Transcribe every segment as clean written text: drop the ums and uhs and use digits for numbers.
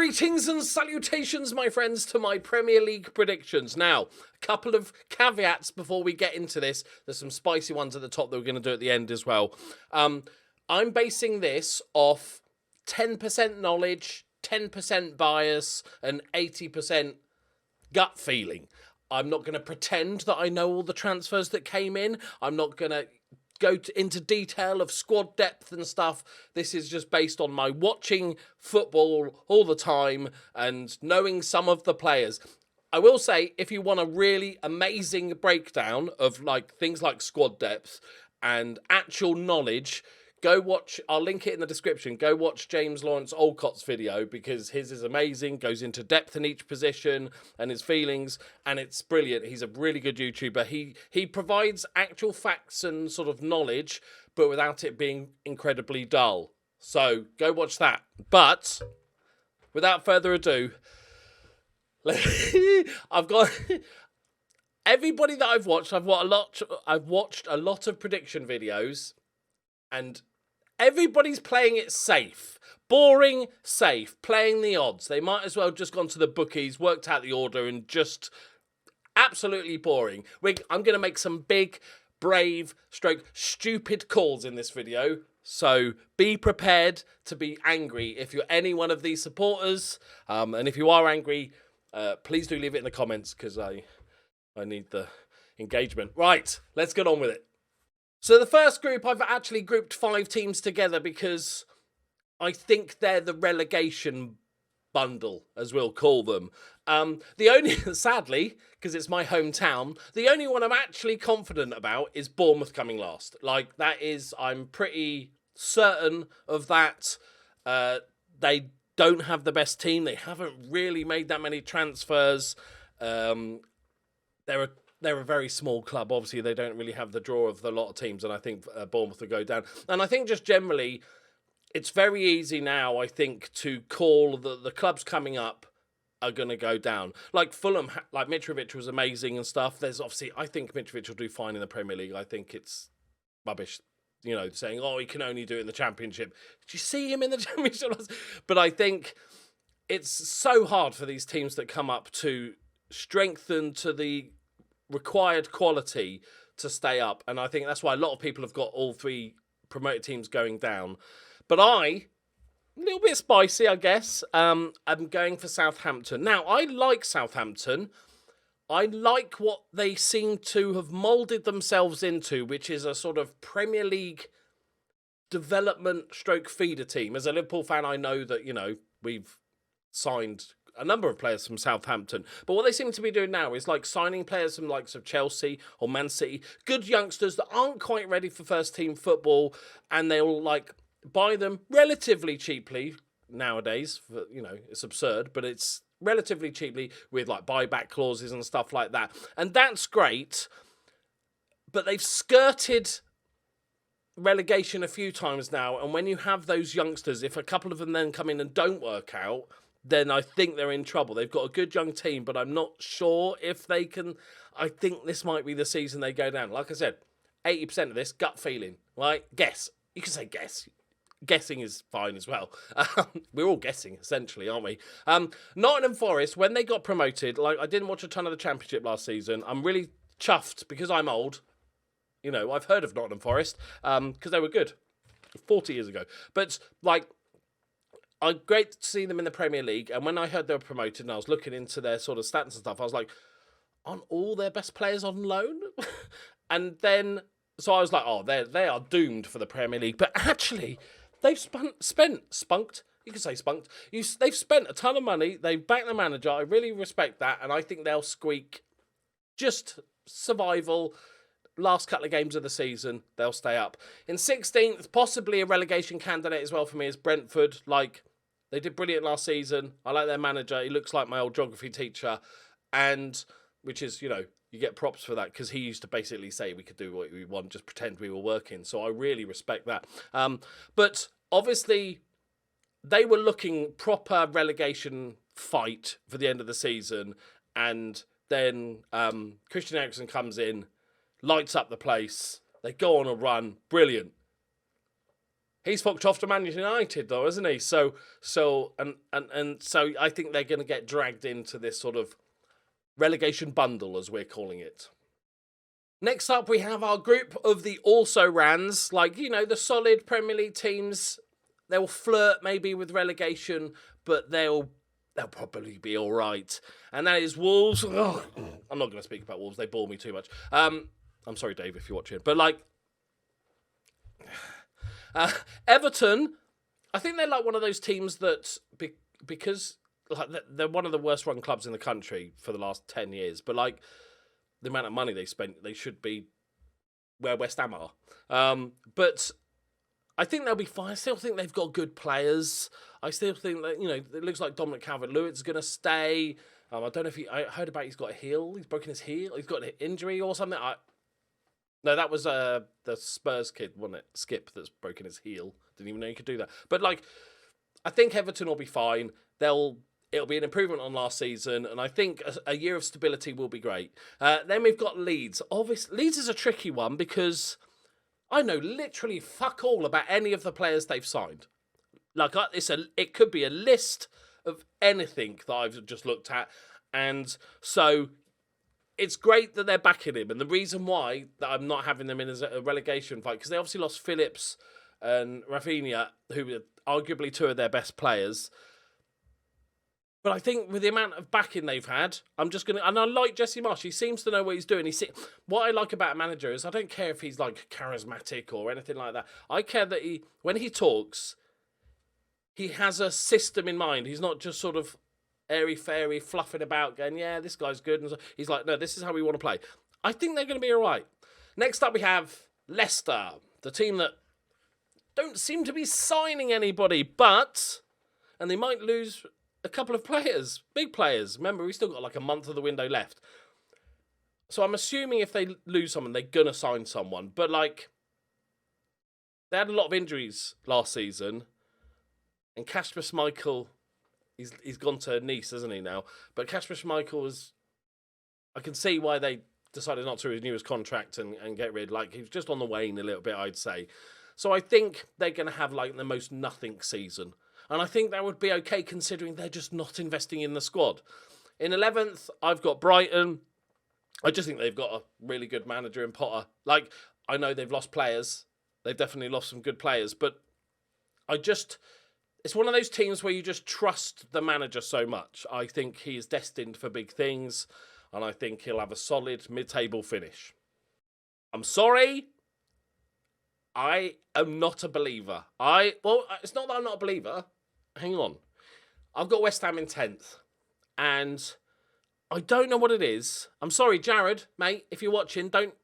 Greetings and salutations, my friends, to my Premier League predictions. Now, a couple of caveats before we get into this. There's some spicy ones at the top that we're going to do at the end as well. I'm basing this off 10% knowledge, 10% bias, and 80% gut feeling. I'm not going to pretend that I know all the transfers that came in. I'm not going to go into detail of squad depth and stuff. This is just based on my watching football all the time and knowing some of the players. I will say, if you want a really amazing breakdown of like things like squad depth and actual knowledge, go watch, I'll link it in the description, go watch James Lawrence Olcott's video, because his is amazing, goes into depth in each position and his feelings, and it's brilliant. He's a really good YouTuber. He provides actual facts and sort of knowledge, but without it being incredibly dull. So go watch that. But without further ado, I've got everybody that I've watched a lot of prediction videos, and everybody's playing it safe. Boring, safe, playing the odds. They might as well just gone to the bookies, worked out the order, and just absolutely boring. I'm going to make some big, brave, stupid calls in this video. So be prepared to be angry if you're any one of these supporters. And if you are angry, please do leave it in the comments, because I need the engagement. Right, let's get on with it. So the first group, I've actually grouped 5 teams together because I think they're the relegation bundle, as we'll call them. The only, sadly, because it's my hometown, the only one I'm actually confident about is Bournemouth coming last. Like, that is, I'm pretty certain of that. They don't have the best team. They haven't really made that many transfers. They're a very small club. Obviously, they don't really have the draw of a lot of teams, and I think Bournemouth will go down. And I think just generally, it's very easy now, I think, to call that the clubs coming up are going to go down. Like Fulham, like Mitrovic was amazing and stuff. There's obviously, I think Mitrovic will do fine in the Premier League. I think it's rubbish, saying, oh, he can only do it in the Championship. Did you see him in the Championship? But I think it's so hard for these teams that come up to strengthen to the required quality to stay up, and I think that's why a lot of people have got all 3 promoted teams going down. But a little bit spicy, I guess, I'm going for Southampton. Now, I like Southampton. I like what they seem to have moulded themselves into, which is a sort of Premier League development stroke feeder team. As a Liverpool fan, I know that, we've signed a number of players from Southampton. But what they seem to be doing now is like signing players from likes of Chelsea or Man City, good youngsters that aren't quite ready for first team football, and they'll like buy them relatively cheaply nowadays. It's absurd, but it's relatively cheaply with like buyback clauses and stuff like that. And that's great, but they've skirted relegation a few times now. And when you have those youngsters, if a couple of them then come in and don't work out, then I think they're in trouble. They've got a good young team, but I'm not sure if they can. I think this might be the season they go down. Like I said, 80% of this, gut feeling, right? Guess. You can say guess. Guessing is fine as well. We're all guessing, essentially, aren't we? Nottingham Forest, when they got promoted, like I didn't watch a ton of the Championship last season. I'm really chuffed because I'm old. I've heard of Nottingham Forest because they were good 40 years ago. But, like, great to see them in the Premier League, and when I heard they were promoted and I was looking into their sort of stats and stuff, I was like, aren't all their best players on loan? And then, so I was like, oh, they are doomed for the Premier League. But actually, they've spunked. You can say spunked. They've spent a ton of money. They've backed the manager. I really respect that, and I think they'll squeak just survival. Last couple of games of the season, they'll stay up. In 16th, possibly a relegation candidate as well for me, is Brentford. Like, they did brilliant last season. I like their manager. He looks like my old geography teacher. And, which is, you get props for that, because he used to basically say we could do what we want, just pretend we were working. So I really respect that. But obviously, they were looking proper relegation fight for the end of the season. And then Christian Eriksen comes in, lights up the place. They go on a run. Brilliant. He's fucked off to Man United, though, isn't he? So I think they're going to get dragged into this sort of relegation bundle, as we're calling it. Next up, we have our group of the also-rans, like, you know, the solid Premier League teams. They'll flirt maybe with relegation, but they'll probably be all right. And that is Wolves. Ugh. I'm not going to speak about Wolves. They bore me too much. I'm sorry, Dave, if you're watching. But, like, Everton, I think they're like one of those teams that, because like they're one of the worst run clubs in the country for the last 10 years, but like the amount of money they spent, they should be where West Ham are. But I think they'll be fine. I still think they've got good players. I still think that, you know, it looks like Dominic Calvert-Lewin is going to stay. I don't know if I heard about he's got a heel. He's broken his heel. He's got an injury or something. No, that was the Spurs kid, wasn't it? Skip, that's broken his heel. Didn't even know you could do that. But, like, I think Everton will be fine. It'll be an improvement on last season, and I think a year of stability will be great. Then we've got Leeds. Obviously, Leeds is a tricky one because I know literally fuck all about any of the players they've signed. Like, it could be a list of anything that I've just looked at, and so it's great that they're backing him. And the reason why that I'm not having them in as a relegation fight, because they obviously lost Phillips and Rafinha, who were arguably two of their best players. But I think with the amount of backing they've had, I'm just going to... And I like Jesse Marsch. He seems to know what he's doing. What I like about a manager is I don't care if he's, like, charismatic or anything like that. I care that when he talks, he has a system in mind. He's not just sort of airy-fairy, fluffing about, going, yeah, this guy's good. And so he's like, no, this is how we want to play. I think they're going to be all right. Next up, we have Leicester, the team that don't seem to be signing anybody, and they might lose a couple of players, big players. Remember, we've still got like a month of the window left. So I'm assuming if they lose someone, they're going to sign someone. But, like, they had a lot of injuries last season, and Kasper Schmeichel... He's gone to Nice, hasn't he, now? But Kasper Schmeichel I can see why they decided not to renew his contract and get rid. Like, he was just on the wane a little bit, I'd say. So I think they're going to have, like, the most nothing season. And I think that would be okay considering they're just not investing in the squad. In 11th, I've got Brighton. I just think they've got a really good manager in Potter. Like, I know they've lost players. They've definitely lost some good players. But it's one of those teams where you just trust the manager so much. I think he is destined for big things, and I think he'll have a solid mid-table finish. I'm sorry, I am not a believer. It's not that I'm not a believer. Hang on. I've got West Ham in 10th, and I don't know what it is. I'm sorry, Jared, mate, if you're watching, don't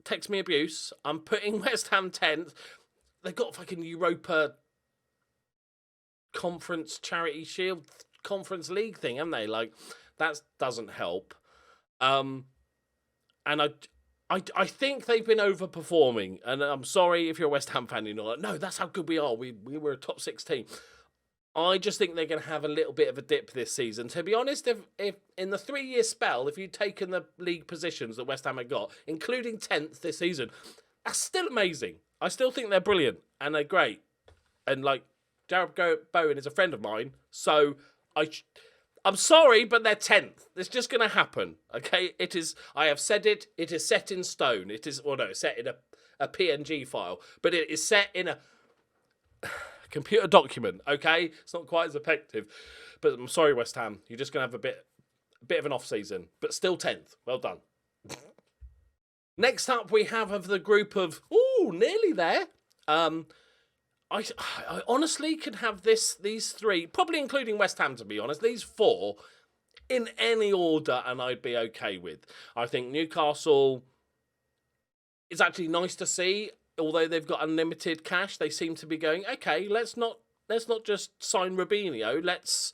text me abuse. I'm putting West Ham 10th. They've got fucking Europa Conference Charity Shield Conference League thing, haven't they? Like, that doesn't help. And I think they've been overperforming. And I'm sorry if you're a West Ham fan, you're like, no, that's how good we are. We were a top 6 team. I just think they're going to have a little bit of a dip this season. To be honest, if in the 3-year spell, if you'd taken the league positions that West Ham had got, including 10th this season, that's still amazing. I still think they're brilliant and they're great. And, like, Jared Bowen is a friend of mine, so I'm sorry, but they're 10th. It's just going to happen, okay? It is. I have said it. It is set in stone. It is, it's set in a PNG file, but it is set in a computer document, okay? It's not quite as effective, but I'm sorry, West Ham. You're just going to have a bit of an off season, but still 10th. Well done. Next up, we have of the group of nearly there. I honestly could have these 3, probably including West Ham, to be honest, these 4 in any order, and I'd be okay with. I think Newcastle is actually nice to see, although they've got unlimited cash. They seem to be going, okay, let's not just sign Robinho. Let's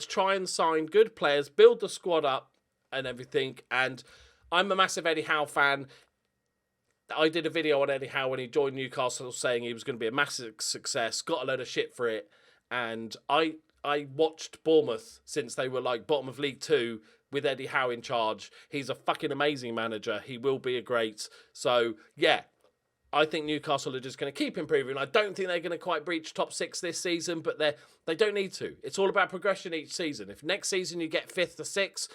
try and sign good players, build the squad up, and everything. And I'm a massive Eddie Howe fan. I did a video on Eddie Howe when he joined Newcastle saying he was going to be a massive success, got a load of shit for it. And I watched Bournemouth since they were like bottom of League 2 with Eddie Howe in charge. He's a fucking amazing manager. He will be a great. So, yeah, I think Newcastle are just going to keep improving. I don't think they're going to quite breach top 6 this season, but they don't need to. It's all about progression each season. If next season you get 5th to 6th,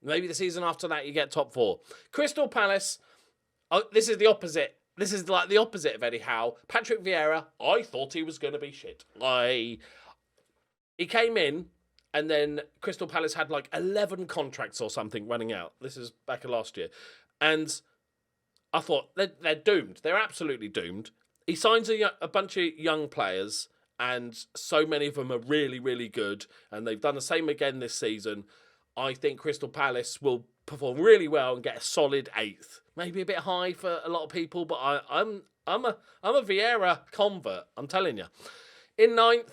maybe the season after that you get top 4. Crystal Palace, this is the opposite. This is like the opposite of Eddie Howe. Patrick Vieira, I thought he was going to be shit. He came in, and then Crystal Palace had like 11 contracts or something running out. This is back in last year. And I thought, they're doomed. They're absolutely doomed. He signs a bunch of young players, and so many of them are really, really good. And they've done the same again this season. I think Crystal Palace will perform really well and get a solid 8th. Maybe a bit high for a lot of people, but I'm a Vieira convert, I'm telling you. In 9th,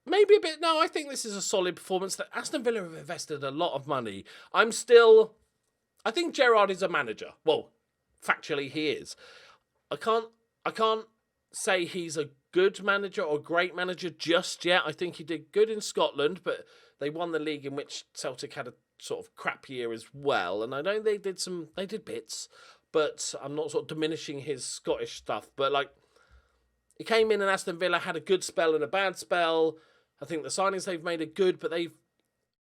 maybe a bit. No, I think this is a solid performance. That Aston Villa have invested a lot of money. I think Gerrard is a manager. Well, factually he is. I can't say he's a good manager or great manager just yet. I think he did good in Scotland, but they won the league in which Celtic had a sort of crap year as well. And I know they did bits, but I'm not sort of diminishing his Scottish stuff. But like, he came in and Aston Villa had a good spell and a bad spell. I think the signings they've made are good, but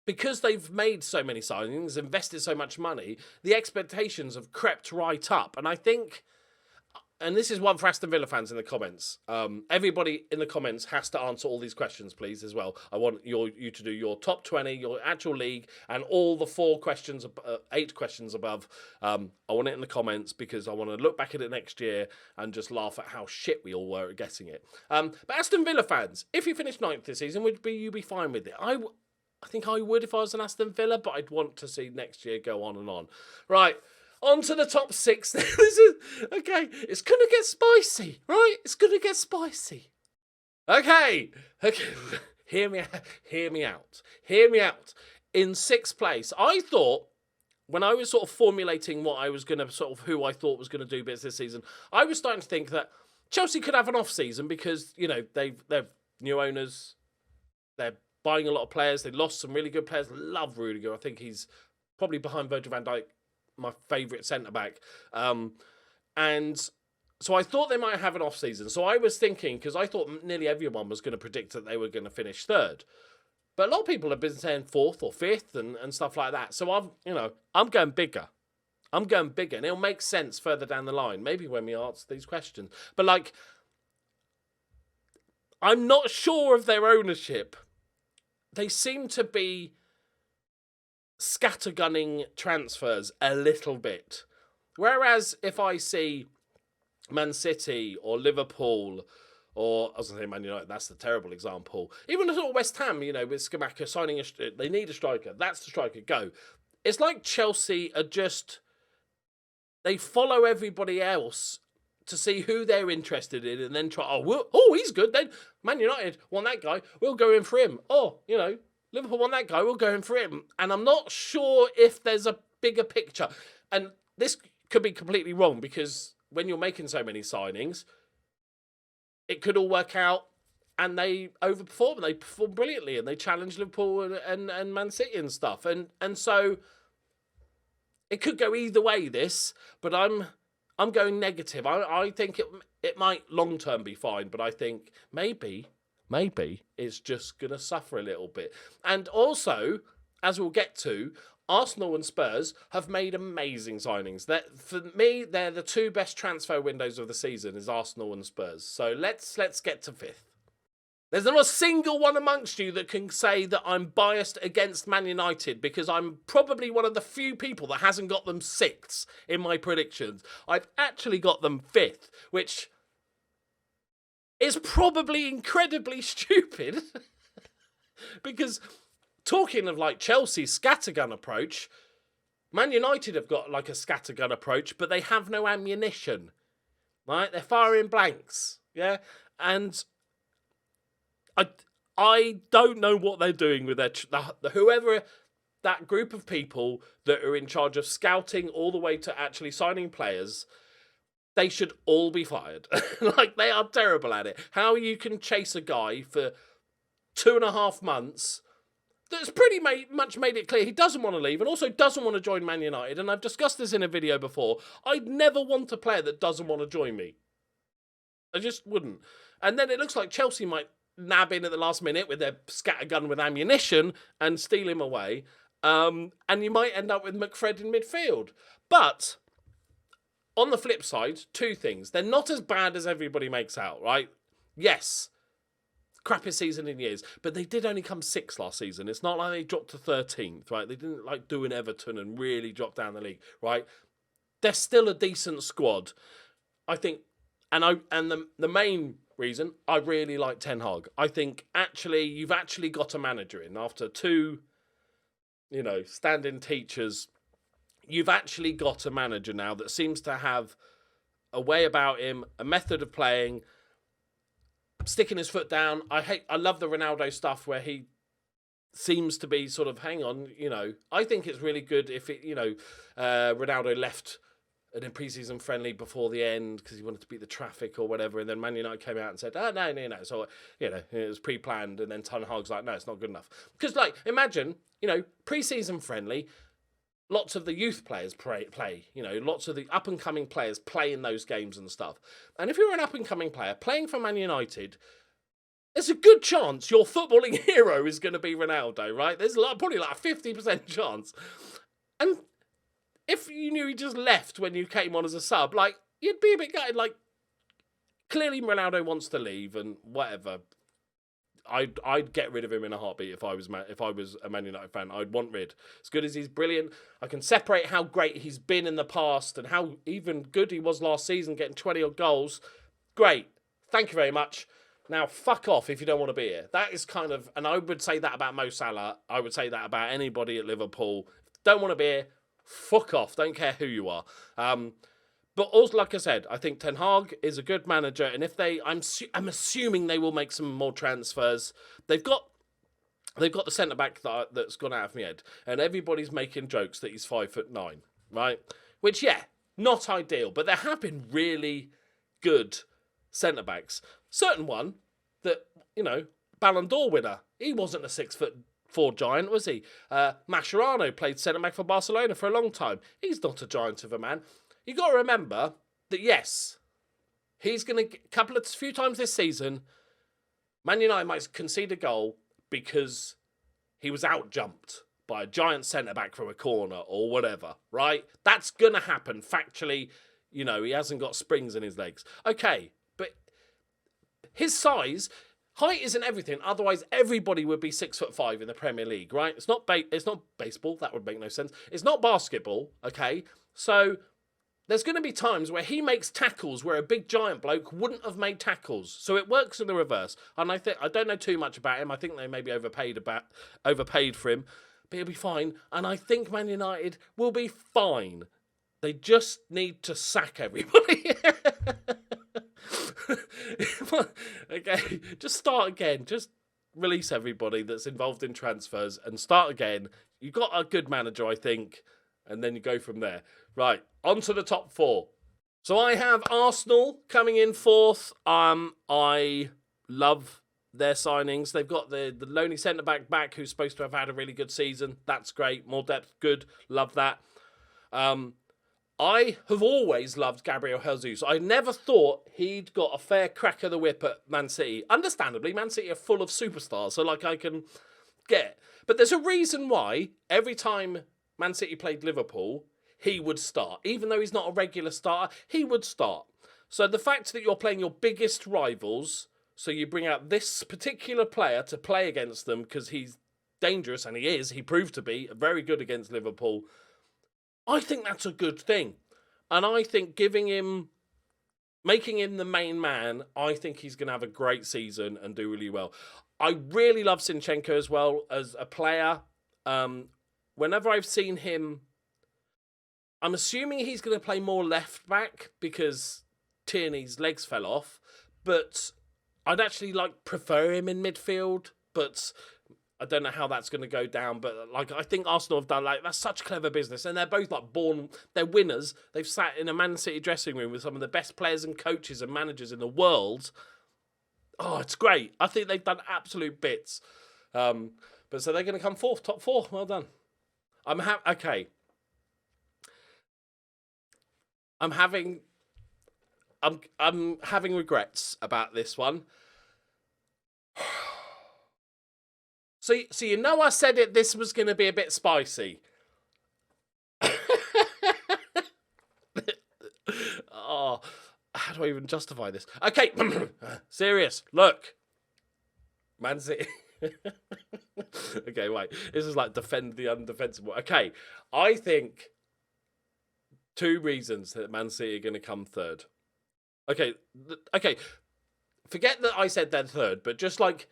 because they've made so many signings, invested so much money, the expectations have crept right up. And I think, and this is one for Aston Villa fans in the comments, everybody in the comments has to answer all these questions, please, as well. I want you to do your top 20, your actual league, and all the 8 questions above. I want it in the comments because I want to look back at it next year and just laugh at how shit we all were at guessing it. But Aston Villa fans, if you finish 9th this season, would you be fine with it? I think I would if I was an Aston Villa, but I'd want to see next year go on and on. Right. On to the top 6. This is okay. It's gonna get spicy, right? It's gonna get spicy. Okay. Hear me out. In 6th place, I thought when I was sort of formulating what I was gonna who I thought was gonna do bits this season, I was starting to think that Chelsea could have an off season because they're new owners, they're buying a lot of players, they lost some really good players. Love Rudiger. I think he's probably behind Virgil van Dijk, my favourite centre-back. And so I thought they might have an off-season. So I was thinking, because I thought nearly everyone was going to predict that they were going to finish 3rd. But a lot of people have been saying 4th or 5th and stuff like that. So I'm going bigger. And it'll make sense further down the line, maybe when we answer these questions. But like, I'm not sure of their ownership. They seem to be scattergunning transfers a little bit. Whereas if I see Man City or Liverpool, or I was going to say Man United, that's the terrible example. Even sort of West Ham, with Skamaka signing they need a striker. That's the striker, go. It's like Chelsea are they follow everybody else to see who they're interested in and then try, he's good. Then Man United want that guy, we'll go in for him. Liverpool want that guy, we'll go in for him. And I'm not sure if there's a bigger picture. And this could be completely wrong because when you're making so many signings, it could all work out and they overperform and they perform brilliantly and they challenge Liverpool and Man City and stuff. And so it could go either way, this, but I'm going negative. I think it might long-term be fine, but I think maybe it's just going to suffer a little bit. And also, as we'll get to, Arsenal and Spurs have made amazing signings. For me, they're the 2 best transfer windows of the season, is Arsenal and Spurs. So let's get to 5th. There's not a single one amongst you that can say that I'm biased against Man United because I'm probably one of the few people that hasn't got them 6th in my predictions. I've actually got them 5th, which is probably incredibly stupid because talking of like Chelsea's scattergun approach, Man United have got like a scattergun approach, but they have no ammunition, right? They're firing blanks, yeah? And I don't know what they're doing with whoever, that group of people that are in charge of scouting all the way to actually signing players. They should all be fired. Like, they are terrible at it. How you can chase a guy for 2.5 months that's pretty much made it clear he doesn't want to leave and also doesn't want to join Man United. And I've discussed this in a video before. I'd never want a player that doesn't want to join me. I just wouldn't. And then it looks like Chelsea might nab in at the last minute with their scattergun with ammunition and steal him away. And you might end up with McFred in midfield. But on the flip side, two things. They're not as bad as everybody makes out, right? Yes. Crappiest season in years, but they did only come 6th last season. It's not like they dropped to 13th, right? They didn't like do an Everton and really drop down the league, right? They're still a decent squad, I think. And the main reason I really like Ten Hag. I think actually you've actually got a manager in after 2, stand-in teachers. You've actually got a manager now that seems to have a way about him, a method of playing. Sticking his foot down. I love the Ronaldo stuff where he seems to be sort of, hang on, I think it's really good if Ronaldo left in a pre-season friendly before the end because he wanted to beat the traffic or whatever, and then Man United came out and said, oh, no. So, it was pre-planned, and then Ten Hag's like, no, it's not good enough. Because, imagine, pre-season friendly, lots of the youth players play, lots of the up-and-coming players play in those games and stuff. And if you're an up-and-coming player playing for Man United, there's a good chance your footballing hero is going to be Ronaldo, right? There's probably a 50% chance. And if you knew he just left when you came on as a sub, you'd be a bit gutted. Clearly Ronaldo wants to leave and whatever. I'd get rid of him in a heartbeat if I was a Man United fan. I'd want rid. As good as he's brilliant, I can separate how great he's been in the past and how even good he was last season, getting 20-odd goals. Great. Thank you very much. Now, fuck off if you don't want to be here. That is kind of, and I would say that about Mo Salah. I would say that about anybody at Liverpool. Don't want to be here. Fuck off. Don't care who you are. But also, like I said, I think Ten Hag is a good manager, and if I'm assuming they will make some more transfers. They've got the centre back that's gone out of my head, and everybody's making jokes that he's 5'9", right? Which, yeah, not ideal, but there have been really good centre backs. Certain one that Ballon d'Or winner. He wasn't a 6'4" giant, was he? Mascherano played centre back for Barcelona for a long time. He's not a giant of a man. You got to remember that, yes, he's going to, few times this season, Man United might concede a goal because he was out-jumped by a giant centre-back from a corner or whatever, right? That's going to happen. Factually, he hasn't got springs in his legs. Okay, but his size, height isn't everything. Otherwise, everybody would be 6'5" in the Premier League, right? It's not baseball. That would make no sense. It's not basketball, okay? So there's going to be times where he makes tackles where a big giant bloke wouldn't have made tackles. So it works in the reverse. And I don't know too much about him. I think they maybe overpaid for him, but he'll be fine. And I think Man United will be fine. They just need to sack everybody. Okay, just start again. Just release everybody that's involved in transfers and start again. You've got a good manager, I think, and then you go from there. Right, on to the top 4. So I have Arsenal coming in 4th. I love their signings. They've got the lonely centre-back back who's supposed to have had a really good season. That's great. More depth, good. Love that. I have always loved Gabriel Jesus. I never thought he'd got a fair crack of the whip at Man City. Understandably, Man City are full of superstars, so I can get. But there's a reason why every time Man City played Liverpool, he would start. Even though he's not a regular starter, he would start. So the fact that you're playing your biggest rivals, so you bring out this particular player to play against them because he's dangerous, and he proved to be very good against Liverpool. I think that's a good thing. And I think making him the main man, I think he's going to have a great season and do really well. I really love Zinchenko as well as a player. Whenever I've seen him, I'm assuming he's going to play more left back because Tierney's legs fell off. But I'd actually prefer him in midfield. But I don't know how that's going to go down. But I think Arsenal have done that's such clever business. And they're both they're winners. They've sat in a Man City dressing room with some of the best players and coaches and managers in the world. Oh, it's great. I think they've done absolute bits. But so they're going to come fourth, top four. Well done. Okay. I'm having regrets about this one. So you know I said this was going to be a bit spicy. Oh, how do I even justify this? Okay, serious. Look, Man City. Okay, wait. This is like defend the undefensible. Okay, I think 2 reasons that Man City are going to come third. Okay. Forget that I said they're third, but just like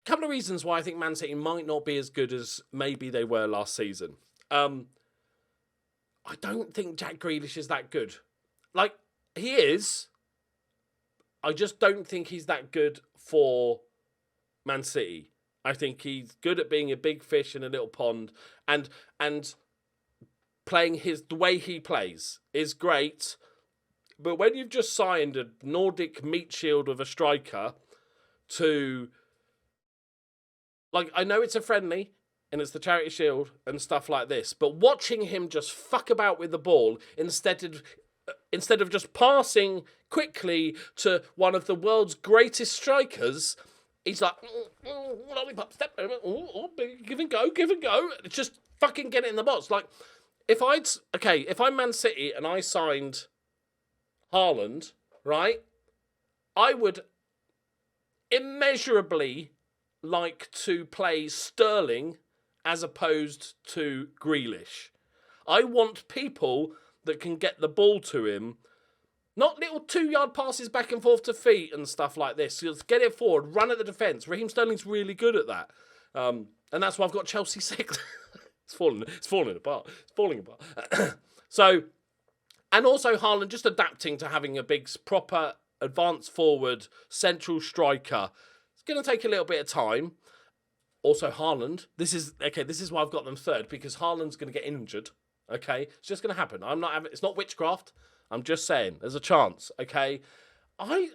a couple of reasons why I think Man City might not be as good as maybe they were last season. I don't think Jack Grealish is that good. Like, he is. I just don't think he's that good for Man City. I think he's good at being a big fish in a little pond, and playing the way he plays is great. But when you've just signed a Nordic meat shield of a striker to, like, I know it's a friendly and it's the Charity Shield and stuff like this, but watching him just fuck about with the ball instead of just passing quickly to one of the world's greatest strikers, he's like, lollipop, step, give and go. Just fucking get it in the box. Like, if I'm Man City and I signed Haaland, right, I would immeasurably like to play Sterling as opposed to Grealish. I want people that can get the ball to him, not little 2-yard passes back and forth to feet and stuff like this. Just get it forward, run at the defence. Raheem Sterling's really good at that. And that's why I've got Chelsea 6th. It's falling apart. So, and also Haaland just adapting to having a big, proper, advanced forward, central striker. It's going to take a little bit of time. Also, Haaland. This is why I've got them third, because Haaland's going to get injured. Okay, it's just going to happen. It's not witchcraft. I'm just saying, there's a chance. Okay, they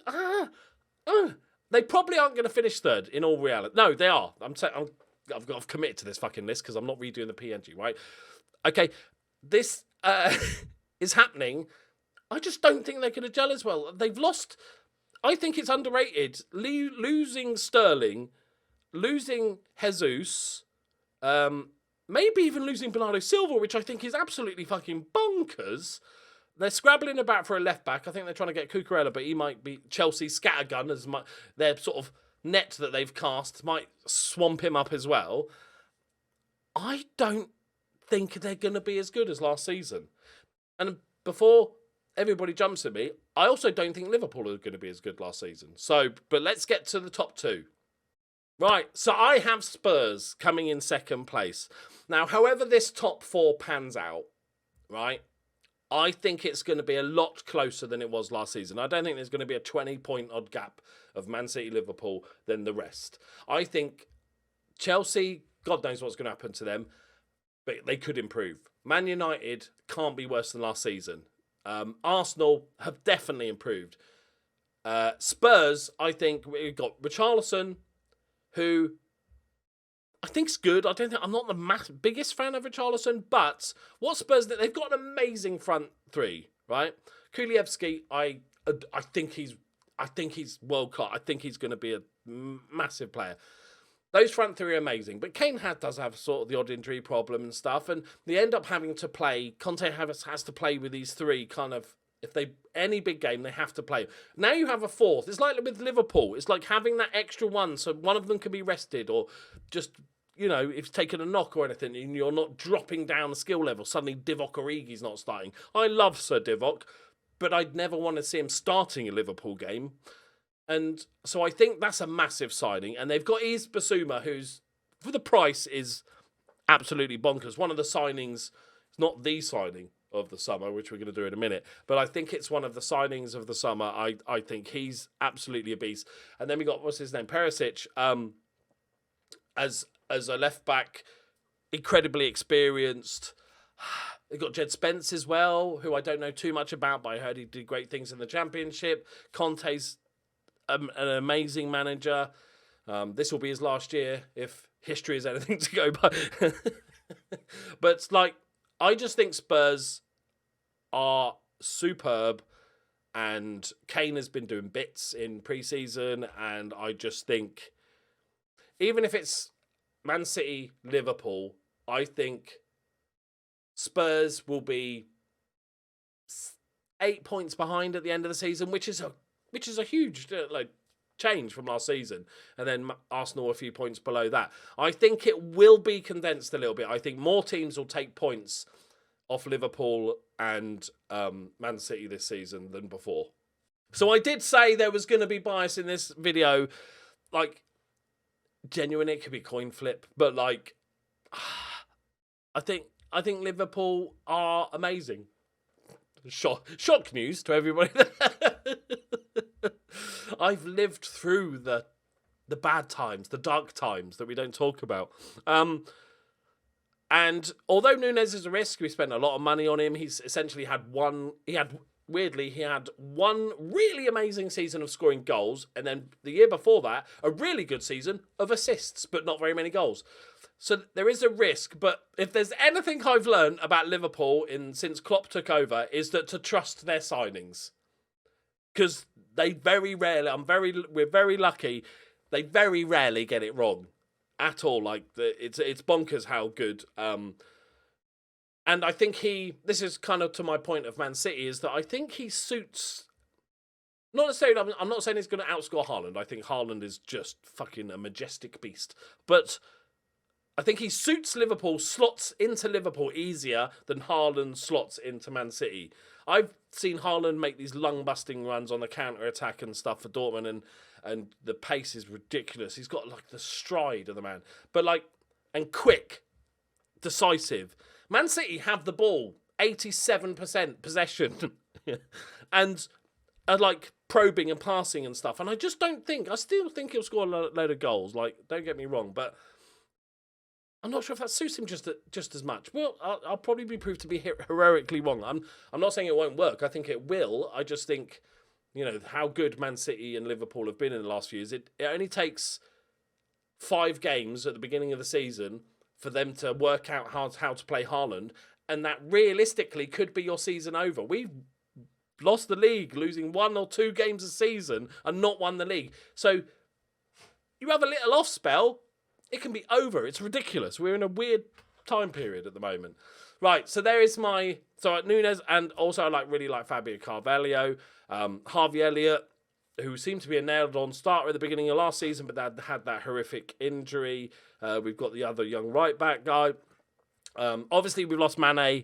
probably aren't going to finish third in all reality. No, they are. I've committed to this fucking list because I'm not redoing the PNG. Right? Okay, this is happening. I just don't think they're going to gel as well. They've lost. I think it's underrated. Losing Sterling. Losing Jesus, maybe even losing Bernardo Silva, which I think is absolutely fucking bonkers. They're scrabbling about for a left-back. I think they're trying to get Cucurella, but he might be Chelsea's scattergun. Their sort of net that they've cast might swamp him up as well. I don't think they're going to be as good as last season. And before everybody jumps at me, I also don't think Liverpool are going to be as good last season. But let's get to the top 2. Right, so I have Spurs coming in second place. Now, however this top 4 pans out, right, I think it's going to be a lot closer than it was last season. I don't think there's going to be a 20-point odd gap of Man City, Liverpool than the rest. I think Chelsea, God knows what's going to happen to them, but they could improve. Man United can't be worse than last season. Arsenal have definitely improved. Spurs, I think we've got Richarlison, who I think's good. I'm not the biggest fan of Richarlison, but what Spurs, they've got an amazing front 3, right? Kulievski, I think he's world class. I think he's going to be a massive player. Those front 3 are amazing, but Kane does have sort of the odd injury problem and stuff, and they end up having to play. Conte has to play with these 3 kind of. If any big game, they have to play. Now you have a 4th. It's like with Liverpool. It's like having that extra one, so one of them can be rested, or just, if it's taken a knock or anything, and you're not dropping down the skill level. Suddenly Divock Origi's not starting. I love Sir Divock, but I'd never want to see him starting a Liverpool game. And so I think that's a massive signing. And they've got Yves Bissouma, who's, for the price, is absolutely bonkers. One of the signings, it's not the signing of the summer, which we're going to do in a minute, but I think it's one of the signings of the summer. I think he's absolutely a beast. And then we got, what's his name, Perisic, as a left back, incredibly experienced. They've got Jed Spence as well, who I don't know too much about, but I heard he did great things in the Championship. Conte's an amazing manager. This will be his last year if history is anything to go by. But like, I just think Spurs are superb, and Kane has been doing bits in pre-season, and I just think, even if it's Man City, Liverpool, I think Spurs will be 8 points behind at the end of the season, which is a huge change from last season, and then Arsenal a few points below that. I think it will be condensed a little bit. I think more teams will take points off Liverpool and Man City this season than before. So I did say there was going to be bias in this video. Like, genuinely, it could be coin flip, but like, I think Liverpool are amazing. Shock news to everybody. I've lived through the bad times, the dark times that we don't talk about. And although Núñez is a risk, we spent a lot of money on him. He's essentially had one really amazing season of scoring goals, and then the year before that, a really good season of assists, but not very many goals. So there is a risk, but if there's anything I've learned about Liverpool since Klopp took over, is that to trust their signings. Because they very rarely, we're very lucky, they very rarely get it wrong at all. Like, it's bonkers how good. And I think this is kind of to my point of Man City, is that I think he suits, not necessarily, I'm not saying he's going to outscore Haaland. I think Haaland is just fucking a majestic beast. But I think he suits Liverpool, slots into Liverpool easier than Haaland slots into Man City. I've seen Haaland make these lung-busting runs on the counter-attack and stuff for Dortmund, and the pace is ridiculous. He's got, like, the stride of the man. But, like, and quick, decisive. Man City have the ball, 87% possession, and are, like, probing and passing and stuff. And I still think he'll score a load of goals. Like, don't get me wrong, but I'm not sure if that suits him just as much. Well, I'll probably be proved to be heroically wrong. I'm not saying it won't work. I think it will. I just think, how good Man City and Liverpool have been in the last few years. It only takes 5 games at the beginning of the season for them to work out how to play Haaland, and that realistically could be your season over. We've lost the league, losing 1 or 2 games a season and not won the league. So you have a little off spell, it can be over. It's ridiculous. We're in a weird time period at the moment. Right, so there is Núñez, and also I really like Fabio Carvalho, Harvey Elliott, who seemed to be a nailed-on starter at the beginning of last season, but had that horrific injury. We've got the other young right-back guy. Obviously, we've lost Mane.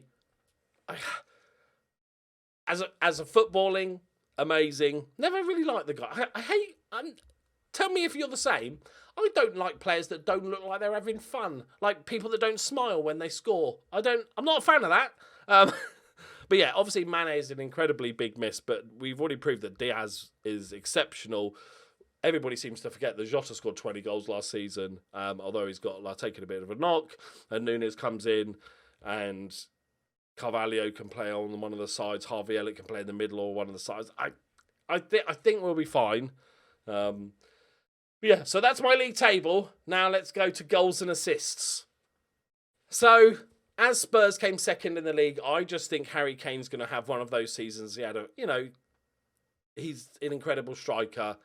As a footballing, amazing. Never really liked the guy. I hate... tell me if you're the same. I don't like players that don't look like they're having fun. Like people that don't smile when they score. I'm not a fan of that. But yeah, obviously Mane is an incredibly big miss, but we've already proved that Diaz is exceptional. Everybody seems to forget that Jota scored 20 goals last season, although he's got taken a bit of a knock. And Núñez comes in, and Carvalho can play on one of the sides. Harvey Elliott can play in the middle or one of the sides. I think we'll be fine. Yeah, so that's my league table. Now let's go to goals and assists. So, as Spurs came second in the league, I just think Harry Kane's going to have one of those seasons. He had he's an incredible striker.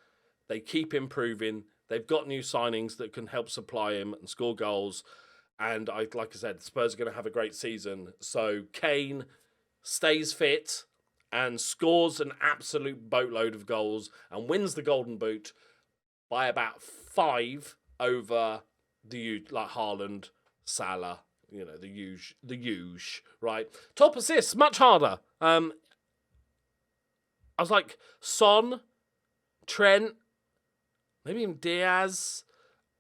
They keep improving. They've got new signings that can help supply him and score goals. And like I said, Spurs are going to have a great season. So Kane stays fit and scores an absolute boatload of goals and wins the Golden Boot by about 5 over Haaland, Salah, the huge, right? Top assists, much harder. I was like Son, Trent, maybe even Diaz,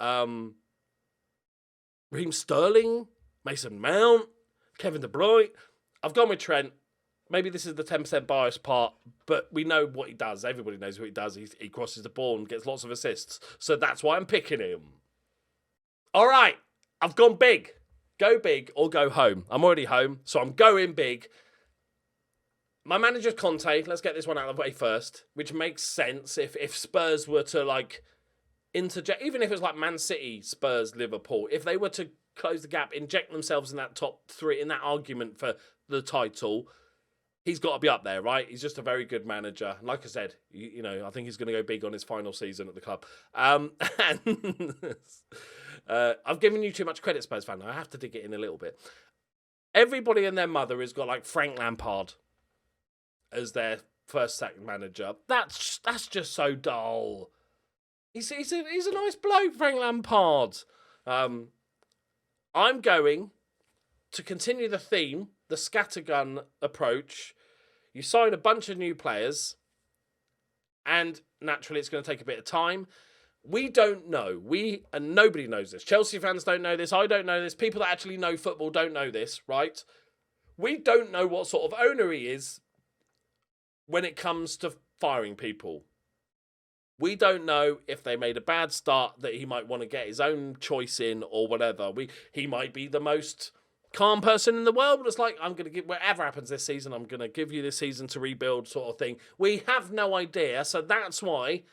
Raheem Sterling, Mason Mount, Kevin De Bruyne. I've gone with Trent. Maybe this is the 10% bias part, but we know what he does. Everybody knows what he does. He crosses the ball and gets lots of assists. So that's why I'm picking him. All right, I've gone big. Go big or go home. I'm already home, so I'm going big. My manager's Conte. Let's get this one out of the way first, which makes sense if Spurs were to interject, even if it was like Man City, Spurs, Liverpool, if they were to close the gap, inject themselves in that top three, in that argument for the title, he's got to be up there, right? He's just a very good manager. Like I said, you know, I think he's going to go big on his final season at the club. And I've given you too much credit, Spurs fan. I have to dig it in a little bit. Everybody and their mother has got like Frank Lampard as their first sacked manager. That's just so dull. He's a nice bloke, Frank Lampard. I'm going to continue the theme, the scattergun approach. You sign a bunch of new players, and naturally it's going to take a bit of time. We don't know. And nobody knows this. Chelsea fans don't know this. I don't know this. People that actually know football don't know this, right? We don't know what sort of owner he is when it comes to firing people. We don't know if they made a bad start that he might want to get his own choice in or whatever. He might be the most calm person in the world, but it's like, I'm going to give, whatever happens this season, I'm going to give you this season to rebuild sort of thing. We have no idea, so that's why,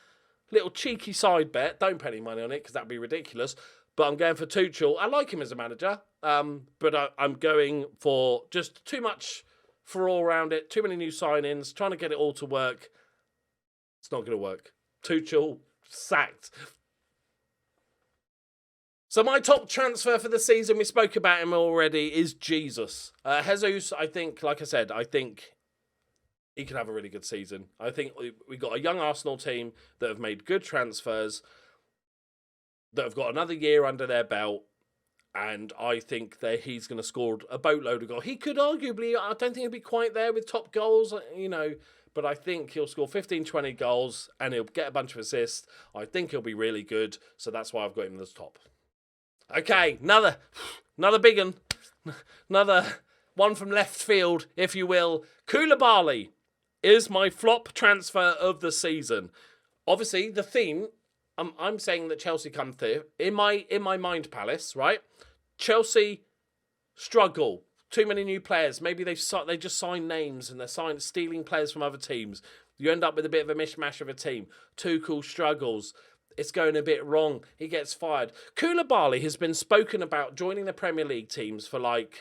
little cheeky side bet, don't put any money on it because that'd be ridiculous, but I'm going for Tuchel. I like him as a manager, but I'm going for just too much for all around it, too many new signings, trying to get it all to work. It's not going to work. Tuchel sacked. So my top transfer for the season, we spoke about him already, is Jesus. Jesus, I think, like I said, I think he can have a really good season. I think we got a young Arsenal team that have made good transfers, that have got another year under their belt, and I think that he's going to score a boatload of goals. He could arguably, I don't think he'll be quite there with top goals, you know, but I think he'll score 15, 20 goals and he'll get a bunch of assists. I think he'll be really good, so that's why I've got him as top. Okay, another big one. Another one from left field, if you will. Koulibaly is my flop transfer of the season. Obviously, the theme, I'm saying that Chelsea come through. In my mind palace, right? Chelsea struggle. Too many new players. Maybe they just sign names and they're stealing players from other teams. You end up with a bit of a mishmash of a team. Tuchel struggles. It's going a bit wrong. He gets fired. Koulibaly has been spoken about joining the Premier League teams for like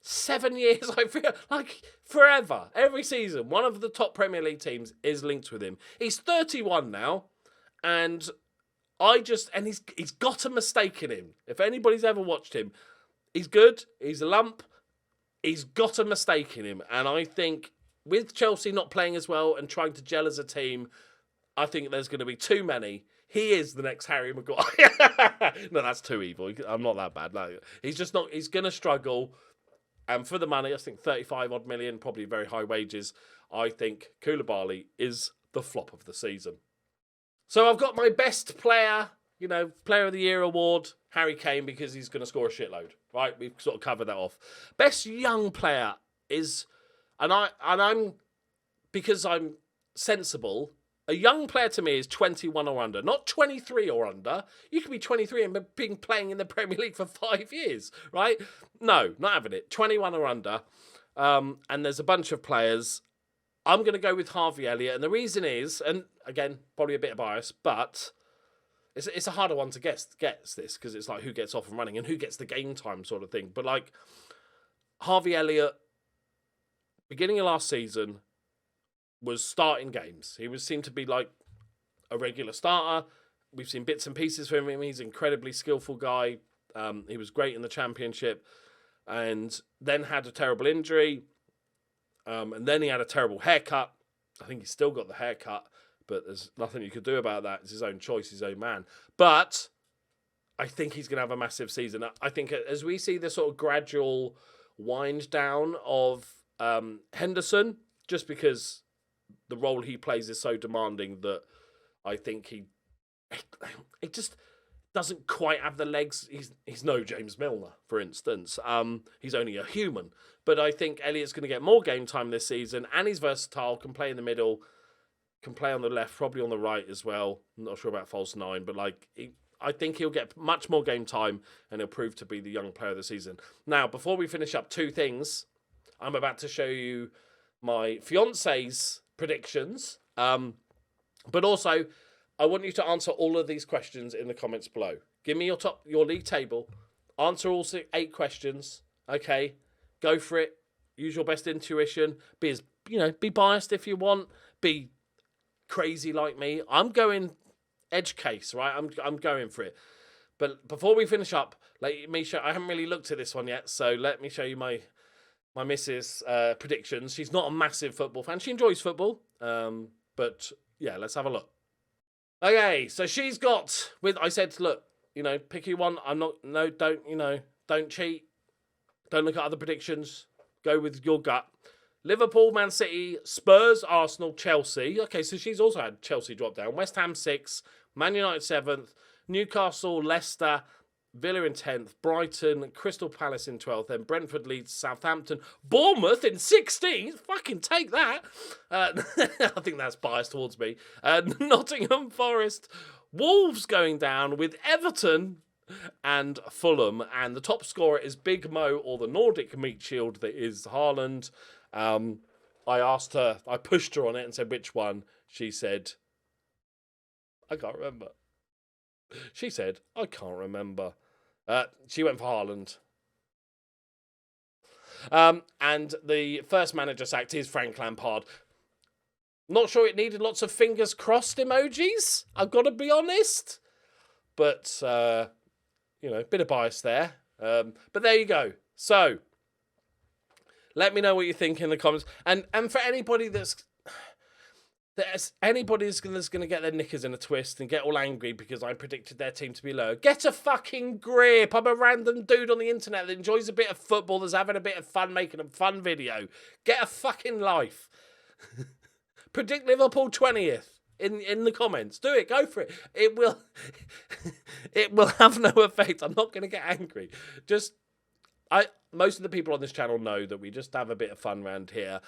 7 years. I feel like forever. Every season, one of the top Premier League teams is linked with him. He's 31 now, and he's got a mistake in him. If anybody's ever watched him, he's good. He's a lump. He's got a mistake in him. And I think with Chelsea not playing as well and trying to gel as a team, I think there's going to be too many. He is the next Harry Maguire. No, that's too evil. I'm not that bad. No, he's just not. He's going to struggle. And for the money, I think 35 odd million, probably very high wages. I think Koulibaly is the flop of the season. So I've got my best player, Player of the Year award, Harry Kane, because he's going to score a shitload. Right, we've sort of covered that off. Best young player is, because I'm sensible. A young player to me is 21 or under, not 23 or under. You could be 23 and been playing in the Premier League for 5 years, right? No, not having it. 21 or under. And there's a bunch of players. I'm going to go with Harvey Elliott. And the reason is, and again, probably a bit of bias, but it's a harder one to gets this, because it's like who gets off and running and who gets the game time sort of thing. But like Harvey Elliott, beginning of last season, was starting games. He seemed to be like a regular starter. We've seen bits and pieces from him. He's an incredibly skillful guy. He was great in the Championship, and then had a terrible injury. And then he had a terrible haircut. I think he's still got the haircut, but there's nothing you could do about that. It's his own choice, his own man. But I think he's going to have a massive season. I think as we see the sort of gradual wind down of Henderson, just because the role he plays is so demanding that I think he just doesn't quite have the legs. He's no James Milner, for instance. He's only a human. But I think Elliott's going to get more game time this season, and he's versatile, can play in the middle, can play on the left, probably on the right as well. I'm not sure about false nine, but I think he'll get much more game time, and he'll prove to be the young player of the season. Now, before we finish up, two things. I'm about to show you my fiance's predictions, but also I want you to answer all of these questions in the comments below. Give me your league table. Answer all 8 questions. Okay, go for it. Use your best intuition. Be biased if you want. Be crazy like me. I'm going edge case, right? I'm going for it. But before we finish up, let me show. I haven't really looked at this one yet, so let me show you my missus' predictions. She's not a massive football fan. She enjoys football, but yeah, let's have a look. Okay, so she's got I said, look, pick you one. Don't cheat. Don't look at other predictions. Go with your gut. Liverpool, Man City, Spurs, Arsenal, Chelsea. Okay, so she's also had Chelsea drop down. West Ham 6th, Man United 7th, Newcastle, Leicester, Villa in 10th, Brighton, Crystal Palace in 12th, then Brentford, Leeds, Southampton, Bournemouth in 16th. Fucking take that. I think that's biased towards me. Nottingham Forest, Wolves going down with Everton and Fulham. And the top scorer is Big Mo, or the Nordic meat shield that is Haaland. I pushed her on it and said, which one? She said, I can't remember. She said, I can't remember. She went for Haaland. And the first manager sacked is Frank Lampard. Not sure it needed lots of fingers crossed emojis, I've got to be honest. But, bit of bias there. But there you go. So, let me know what you think in the comments. And for anybody that's going to get their knickers in a twist and get all angry because I predicted their team to be low, get a fucking grip. I'm a random dude on the internet that enjoys a bit of football, that's having a bit of fun making a fun video. Get a fucking life. Predict Liverpool 20th in the comments. Do it. Go for it. It will have no effect. I'm not going to get angry. Most of the people on this channel know that we just have a bit of fun around here.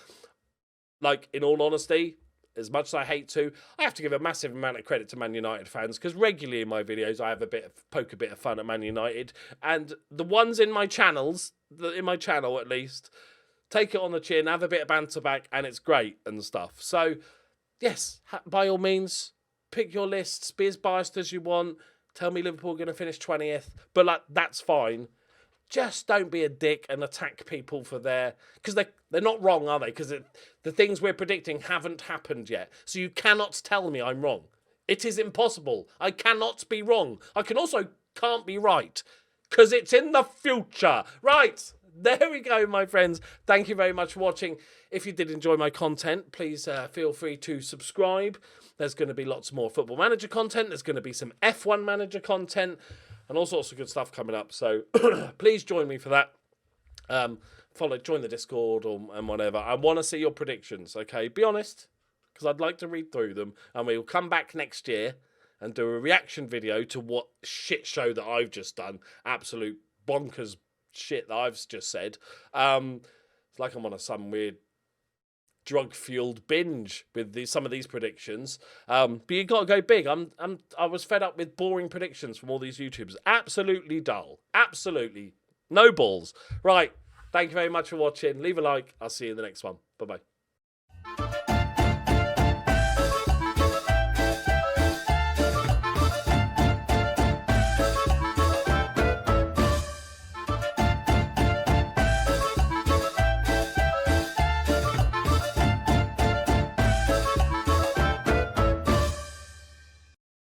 Like, in all honesty, as much as I hate to, I have to give a massive amount of credit to Man United fans, because regularly in my videos I have poke a bit of fun at Man United, and the ones in my channels, in my channel at least, take it on the chin, have a bit of banter back, and it's great and stuff. So, yes, by all means, pick your lists, be as biased as you want, tell me Liverpool are going to finish 20th, but that's fine. Just don't be a dick and attack people for because they're not wrong, are they? Because the things we're predicting haven't happened yet. So you cannot tell me I'm wrong. It is impossible. I cannot be wrong. I can't be right, because it's in the future. Right, there we go, my friends. Thank you very much for watching. If you did enjoy my content, please feel free to subscribe. There's going to be lots more Football Manager content. There's going to be some F1 Manager content, and all sorts of good stuff coming up. So please join me for that. Join the Discord and whatever. I want to see your predictions, okay? Be honest, because I'd like to read through them. And we'll come back next year and do a reaction video to what shit show that I've just done. Absolute bonkers shit that I've just said. It's like I'm on some weird drug-fueled binge with some of these predictions. But you got to go big. I was fed up with boring predictions from all these YouTubers. Absolutely dull. Absolutely no balls. Right. Thank you very much for watching. Leave a like. I'll see you in the next one. Bye-bye.